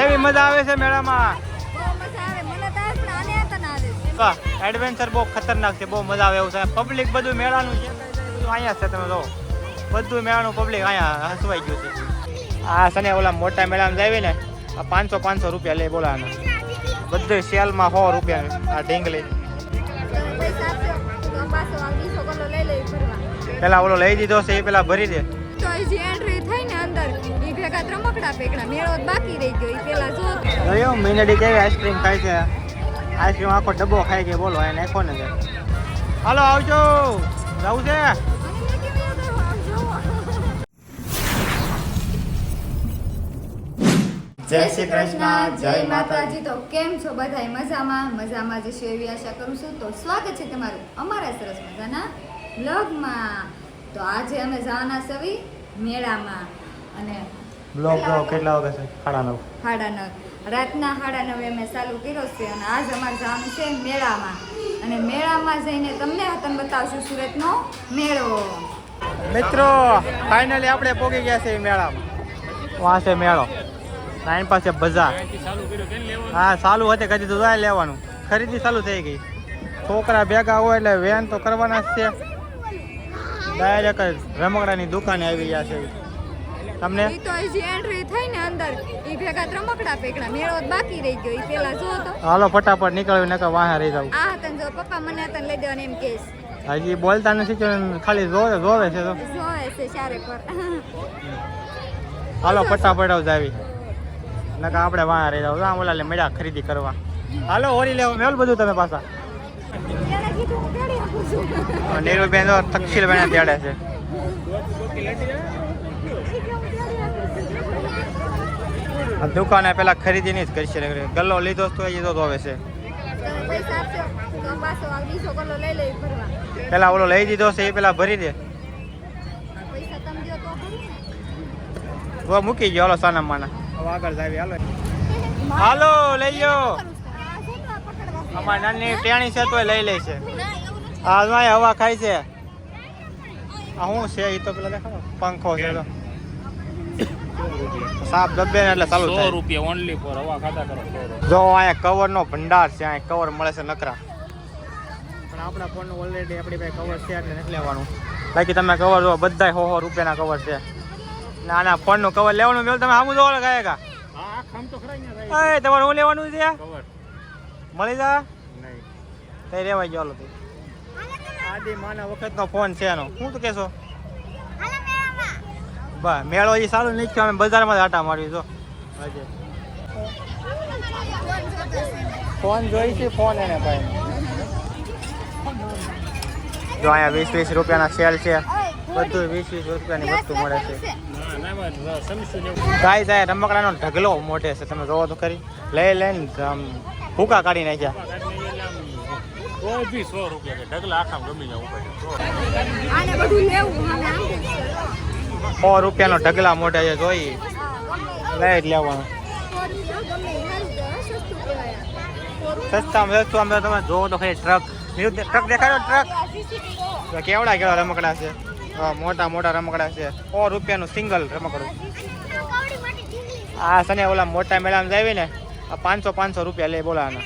કેવી મજા આવે છે મેળામાં? બહુ મજા આવે. મને તો આજ નાને હતા ના આવે. એડવેન્ચર બહુ ખતરનાક છે, બહુ મજા આવે એવું છે. પબ્લિક બધું મેળાનું છે બધું અહીંયા છે, તમે જો બધું મેળાનું પબ્લિક અહીંયા હસવાઈ ગયું છે. આ સને ઓલા મોટા મેળામાં જાય ને 500 રૂપિયા લે બોલાના, બધું સેલમાં 100 રૂપિયા. આ ઢીંગલી પૈસા આપજો તો પાછો આ 20 કિલો લઈ લઈ ફરવા. પેલા ઓલો લઈ દીધો છે એ પેલા ભરી દે. તો જે એન્ટ્રી થઈ ને અંદર ઈ ભેગા રમકડા પેકડા મેળો બાકી રહી ગયો ઈ પેલા જો. જોયો મીનડી કેવી આઈસ્ક્રીમ ખાય છે. આઈસ્ક્રીમ આખો ડબ્બો ખાઈ ગયો બોલો, એને નાખો ને. હાલો આવજો, જવું છે. જય શ્રી કૃષ્ણ, જય માતાજી. તો કેમ છો બધાય? મજામાં જશો એવી આશા કરું છું. તો સ્વાગત છે તમારું અમારા સરસ મજાના બ્લોગમાં. તો આજે અમે જવાના સવી મેળામાં અને બ્લોગ કેટલા વાગે છે? 9:30. 9:30 રાતના 9:30 અમે ચાલુ કર્યો છે અને આજ અમારે જવાનું છે મેળામાં. અને મેળામાં જઈને તમને બતાવશું સુરતનો મેળો. મિત્રો ફાઇનલી આપણે પહોંચી ગયા છે મેળામાં. વાં છે મેળો, ટાઈમ પાસે બજાર. હા ચાલુ હતી, કદી તો જાય લેવાનું. ખરીદી ચાલુ થઈ ગઈ. છોકરા ભેગા હોય એટલે વેન તો કરવાના જ છે. ડાયરેક્ટ રમકડાની દુકાને આવી ગયા છે. તમને ઈ તો જે એન્ટ્રી થઈ ને અંદર ઈ ભેગા રમકડા પેકડા મેળો બાકી રહી ગયો ઈ પેલા જો તો. હાલો ફટાફટ નીકળ્યું, નકર વાહે રહી જાવ. આ તને જો પપ્પા મને તને લઈ દેવાને એમ કેસ. હજી બોલતા નથી, ખાલી જોવે છે તો. જોવે છે ચારે પર. હાલો ફટાફટ જાવી, નકર આપણે વાહે રહી જાવ. આમ ઓલા મેળા ખરીદી કરવા. હાલો હોરી લેવા મેલ બધું તમે પાછા. એને કીધું હું ગાડી આપું છું. નીરુબેન તો તક્ષિલ બેને તેડે છે. આ દુકાને પેલા ખરીદી નહીં જ કરશે. ગલ્લો લીધો તો એ તો ધોવે છે. તમે પૈસા આપજો તો પાછો આ 20 કિલો લઈ લઈ ફરવા. પેલા ઓલો લઈ દીધો છે એ પેલા ભરી દે. પૈસા તમે દો તો ભરું ને. તો મૂકી ગયો. હાલો સાના માના હવે આગળ જાવી. હાલો હાલો લઈ ગયો. અમારી નાની ટેણી છે તોય લઈ લે છે. આ હવા ખાય છે. આ શું છે એ તો પેલા દેખાડો, પંખો છે તો. સાપ દબે ને એટલે ચાલુ થાય. 100 રૂપિયા ઓનલી ફોર હવા ખાતા કરો. જો અહીંયા કવર નો ભંડાર છે. અહીંયા કવર મળે છે નકરા. પણ આપણા ફોન નું ઓલરેડી આપણી પાસે કવર છે એટલે નથી લેવાનું. બાકી તમે કવર જો બધા 100 રૂપિયાના કવર છે. નાના ફોન નું કવર લેવાનું મેળ તમે આમ જોવા ગાયકા. હા ખામ તો ખરા અહીંયા. એ તમારે શું લેવાનું છે? કવર મળી જા નહીં. તઈ રેવાઈ ગયો. હાલો આદિ માના વખત નો ફોન છે એનો. શું તું કેશો? બસ મેળો એ સારું નહીં થયો. અમે બજારમાં જ આટા મારી જો. હજી ફોન જોઈ છે. ફોન એને ભાઈ જો અહીંયા 20 રૂપિયાના સેલ છે. બધું 20 રૂપિયાની વસ્તુ મળે છે. ગાય જાય રમકડાનો ઢગલો મોટે છે. તમે જોવો તો ખરી. લઈને આમ ભૂકા કાઢી નાખ્યા. કોઈ બી 100 રૂપિયા કે ઢગલા આખા ગમી જાય ઉપર. આને બધું લેવું હવે આમ કે 100 રૂપિયાનો ઢગલા મોટે છે. જોઈ લઈ જ લેવાનું. સસ્તામાં સસ્તું. આમ તમે જોવો તો ખરી ટ્રક દેખાડો. ટ્રક કેવડા કેવડા રમકડા છે. મોટા રમકડા છે. 100 રૂપિયાનું સિંગલ રમકડું. આ સને ઓલા મોટા મેળામાં જાય ને 500 રૂપિયા લે બોલાના,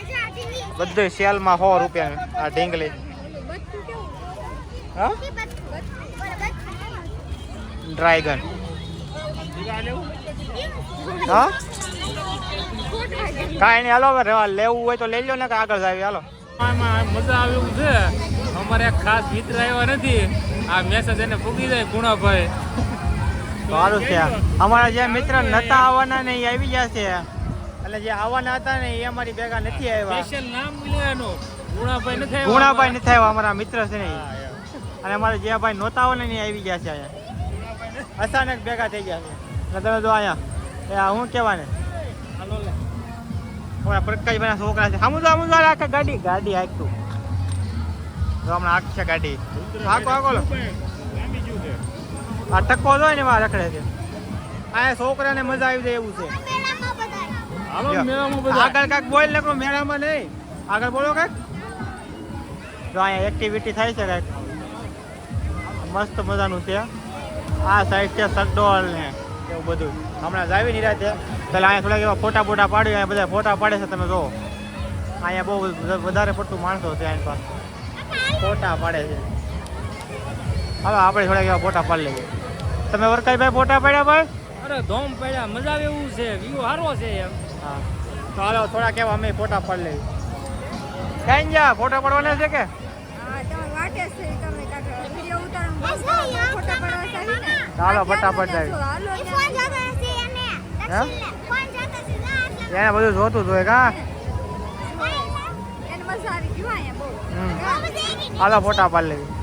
બધું સેલમાં 100 રૂપિયા. આ ઢીંગલી હા ડ્રાયગન હા કાંઈ નહીં. હાલો લેવું હોય તો લઈ લો ને, આગળ જાવી. હાલો આમાં મજા આવે એવું છે. અમારે એક ખાસ મિત્ર આવ્યા નથી. આ મેસેજ એને પૂગી જાય ગુણાભાઈ. સારું છે. અમારા જે મિત્ર નતા આવવાના ને એ આવી ગયા છે. એટલે જે આવવાના હતા ને એ અમારી ભેગા નથી આવ્યા. સ્પેશિયલ નામ લેવાનું ગુણાભાઈ નથી આવ્યા. ગુણાભાઈ નથી આવ્યા. અમારા મિત્ર છે ને ઈ. અને અમારે જે ભાઈ નહોતા આવવાના ને એ આવી ગયા છે અહીંયા. અચાનક ભેગા થઈ ગયા છે. એટલે તમે જો અહીંયા શું કહેવાને અમારા પ્રકાશભાઈના છોકરા છે. આમ જો આખા ગાડી હાંકતું જો હમણાં આખી ગાડી હાકો લો. આ ટક્કો જોઈ ને એમાં રખડે છે. અહીંયા છોકરાને મજા આવી જાય એવું છે. હાલો મેળામાં બધા આગળ કાંઈક બોલ ને મેળામાં નહીં. આગળ બોલો કાંઈક. જો અહીંયા એક્ટિવિટી થાય છે કાંઈક મસ્ત મજાનું છે. આ સાઈડ છે સગડોળ ને એવું બધું. હમણાં જાવી નિરાતે પેલા અહીંયા થોડાક એવા ફોટા બોટા પાડી અહીંયા બધા ફોટા પાડે છે તમે જો અહીંયા બહુ વધારે પડતું માણસો છે અહીં પાસે ફોટા પાડે છે હાલો આપણે થોડાક એવા ફોટા પાડી લઈએ તમે વરકાઈભાઈ ફોટા પાડ્યા ભાઈ અરે ધોમ પડ્યા મજા આવે એવું છે વ્યૂ સારો છે એમ હા તો હાલો થોડાક એવા અમે ફોટા પાડી લઈએ ક્યાં જા ફોટા પાડવાના છે કે ચાલો ફટાફટ જાય એને બધું જોતું જોઈએ કા હાલો ફોટા પાડી લેવી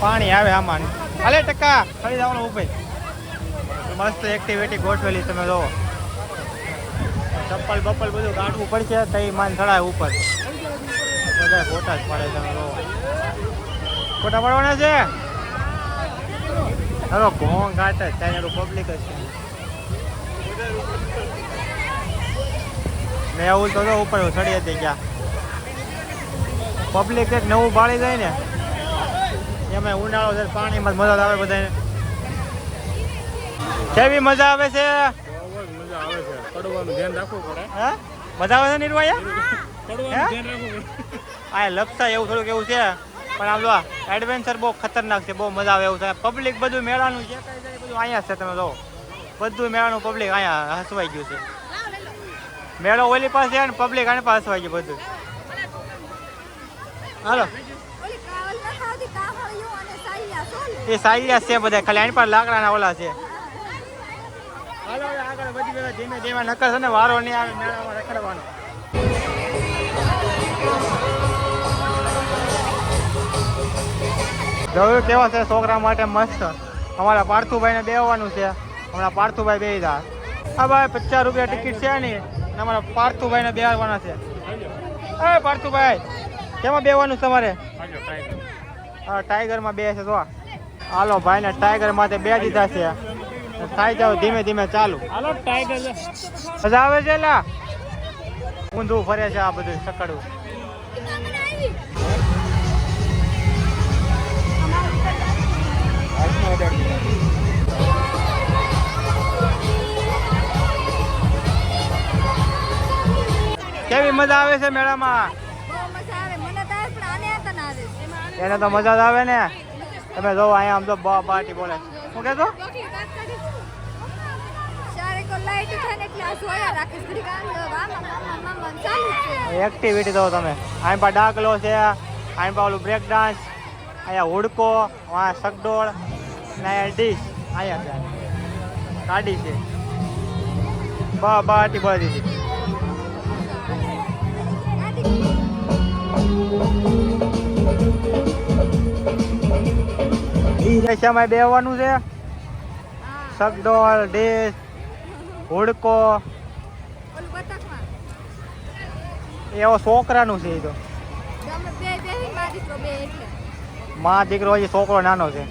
પાણી આવે આમાં હાલે ટકા ખરી જવાનું ઉપર મસ્ત એક્ટિવિટી ગોઠવેલી તમે જો ચપ્પલ બપ્પલ બધું કાઢવું પડશે તઈ માન ચડાય ઉપર બધા ફોટા જ પાડે તમે જો ફોટા પાડવાના છે હવે ઘોંઘ કાઢે ત્યાં પબ્લિક જ છે ને એવું તો ઉપર ચડી હતી ક્યાં પબ્લિક એક નવું બાળી જાય ને એમાં ઉનાળો છે પાણીમાં મજા આવે બધાને કેવી મજા આવે છે મજા આવે છે પડવાનું ધ્યાન રાખવું પડે હા મજા આવે છે નિર્વાયા પડવાનું ધ્યાન રાખવું પડે આ લપસા એવું થોડુંક એવું છે પણ આમ જો એડવેન્ચર બહુ ખતરનાક છે બહુ મજા આવે એવું છે પબ્લિક બધું મેળાનું જે કઈ જાય બધું અહીંયા છે તમે જો બધું મેળાનું પબ્લિક અહીંયા હસવાઈ ગયું છે મેળો ઓલી પાસે ને પબ્લિક આને પાસે હસવાઈ ગયું બધું હાલો એ સાઈયા છે બધા ખાલી આની પર લાકડાના ઓલા છે હાલો આગળ બધી બધા ધીમે ધીમે નકર છે ને વારો નહીં આવે મેળામાં રખડવાનો જોયું કેવા છે છોકરા માટે મસ્ત અમારા પાર્થુભાઈને બેસવાનું છે હમણાં પાર્થુભાઈ બે જાય હા ભાઈ 50 રૂપિયા ટિકિટ છે નહીં અમારા પાર્થુભાઈને બેસવાના છે હા પાર્થુભાઈ કેમાં બેસવાનું છે તમારે હા ટાઈગરમાં બે છે તો હાલો ભાઈને ટાઈગર માટે બે દીધા છે થાય જાવ ધીમે ધીમે ચાલુ હાલો ટાઈગર મજા આવે છે લા ઊંધું ફરે છે આ બધું સકડું કેવી મજા આવે છે મેળામાં એને તો મજા જ આવે ને તમે જો અહીંયા આમ તો બાટી બોલે શું કહેતો એક્ટિવિટી તો તમે અહીં પા ડાકલો છે અહીં પા ઓલું બ્રેક ડાન્સ અહીંયા હુડકો અહીંયા સગડોળ ને અહીંયા ડીશ અહીંયા છે ગાડી છે બાટી બોલી દીધી દશામાં બેવાનું છે સગડોળ ડીશ હુડકો એવો છોકરાનું છે એ તો માં દીકરો હજી છોકરો નાનો છે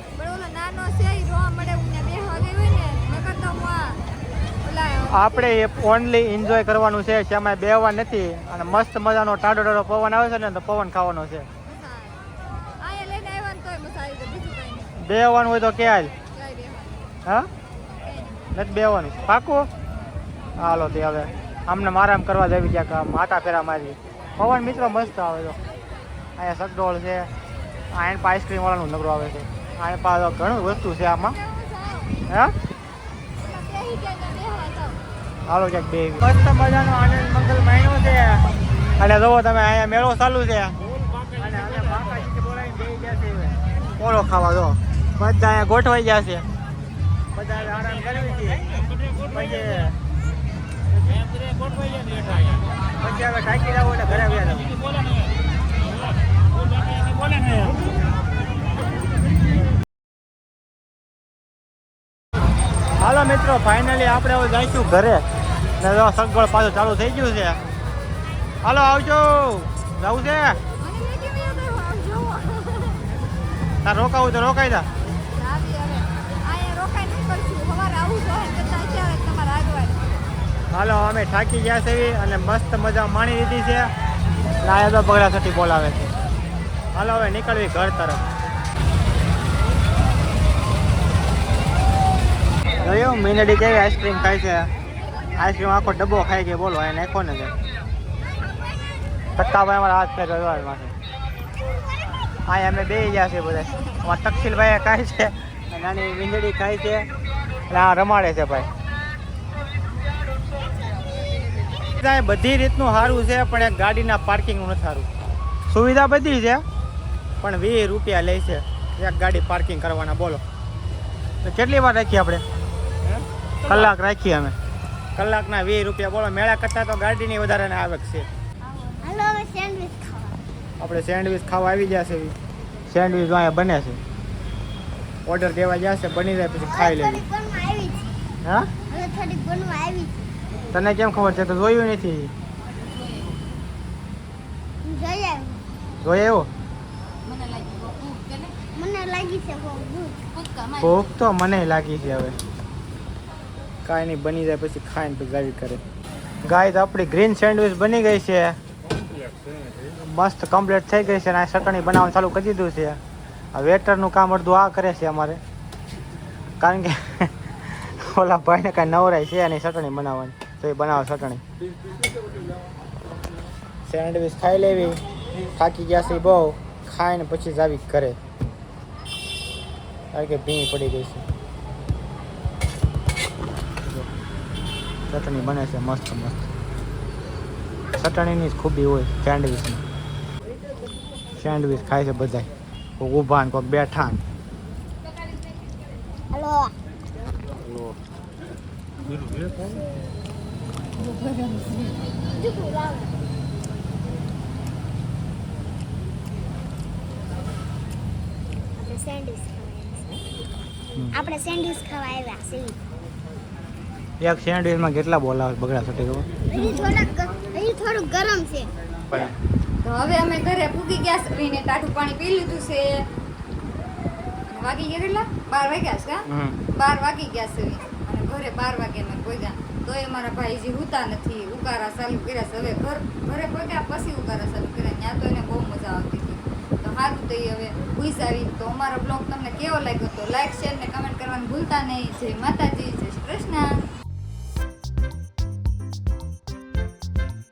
આપણે ઓનલી એન્જોય કરવાનું છે જેમાં બેવા નથી અને મસ્ત મજાનો ટાઢો ટાઢો પવન આવે છે ને તો પવન ખાવાનો છે બેવાનું હોય તો ક્યાં હા નથી બેવાનું પાકું હાલો તે હવે અમને આરામ કરવા જવી ક્યાંક માટા ફેરા મારી પવન મિત્રો મસ્ત આવે તો અહીંયા સગડોળ છે અહીંયા આઈસ્ક્રીમ વાળાનું નગરો આવે છે અહીંયા પાસે ઘણું વસ્તુ છે આમાં હા હાલો ક્યાંક બે મસ્ત મજાનો આનંદ મંગલ મહિનો છે અને જુઓ તમે અહીંયા મેળો ચાલુ છે અને હવે બાકાજી બોલાવીને બેસી ગયા છે ઓળો ખાવા જો બધા અહીંયા ગોઠવાઈ ગયા છે બધા આરામ કરવી છે પછી હવે થાકી જાવ એટલે ઘરે આવ્યા હાલો મિત્રો ફાઇનલી આપણે હવે જઈશું ઘરે ને સગવડ પાછું ચાલુ થઈ ગયું છે હાલો આવજો જવું છે તાર રોકાવું તો રોકાઈ જા હાલો અમે થાકી ગયા છે અને મસ્ત મજા માણી લીધી છે લાયા તો બગડા સટી બોલાવે છે હાલો હવે નીકળવી ઘર તરફ મીંદડી કેવી આઈસ્ક્રીમ ખાય છે. આઈસ્ક્રીમ આખો ડબ્બો ખાઈ ગયો બોલો એને નાખો ને તક્કાભાઈ અમારા હાથ ફેર રજવાડમાંથી અહીંયા અમે બે ગયા છે બધા અમારા તક્ષિલભાઈ ખાય છે નાની મીંદડી ખાય છે અને આ રમાડે છે ભાઈ. ત્યાં બધી રીતનું સારું છે પણ એક ગાડીના પાર્કિંગનું નથી સારું. સુવિધા બધી છે પણ 20 રૂપિયા લે છે એક ગાડી પાર્કિંગ કરવાના બોલો. તો કેટલી વાર રાખીએ આપણે? કલાક રાખીએ અમે. કલાકના 20 રૂપિયા બોલો. મેળા કરતાં તો ગાડીની વધારે આવક છે. આપણે સેન્ડવિચ ખાવા આવી ગયા છે. સેન્ડવિચ અહીંયા બને છે. ઓર્ડર દેવા ગયા છે બની જાય પછી ખાઈ લેવી. હા તને કેમ ખબર છે? તો જોયું નથી. જોઈ એવો ભૂખ તો મને લાગી છે હવે. કાંઈ નહીં બની જાય પછી ખાઈને પછી ગાવી કરે. ગાય તો આપણી ગ્રીન સેન્ડવિચ બની ગઈ છે. મસ્ત કમ્પ્લીટ થઈ ગઈ છે અને આ ચટણી બનાવવાનું ચાલુ કરી દીધું છે. આ વેટરનું કામ અડધું આ કરે છે અમારે કારણ કે ઓલા ભાઈને કાંઈ નવરાય છે એની ચટણી બનાવવાની તો એ બનાવે ચટણી. સેન્ડવિચ ખાઈ લેવી. થાકી ગયા છે બહુ. ખાઈને પછી જ આવી ઘરે કારણ કે ભીની પડી ગઈ છે. ચટણી બને છે મસ્ત મસ્ત. ચટણીની જ ખૂબી હોય સેન્ડવિચની. સેન્ડવિચ ખાય છે બધા. કોઈક ઊભા ને કોઈક બેઠા ને. આપણે સેન્ડવિચ ખાવા આવ્યા છીએ. એક સેન્ડવિચમાં કેટલા બોલાવે બગડા સટી ગયો. હજી થોડું ગરમ છે. તો હવે અમે ઘરે પૂગી ગયા છે ને ટાઢું પાણી પી લીધું છે. વાગી ગયા કેટલા? 12 વાગ્યા છે. 12 વાગી ગયા છે અને ઘરે 12 વાગે અમે પહોંચ્યા તો એ મારા ભાઈજી હુતા નથી. ઉકારા ચાલુ કર્યા છે. હવે ઘરે પહોંચ્યા પછી ઉકારા ચાલુ કર્યા. ત્યાં તો એને બહુ મજા આવતી હતી. તો સારું તો હવે ભૂસ આવી. તો અમારો બ્લોગ તમને કેવો લાગ્યો તો લાઈક શેર ને કમેન્ટ કરવાનું ભૂલતા નહીં. જય માતાજી, જય શ્રી કૃષ્ણ.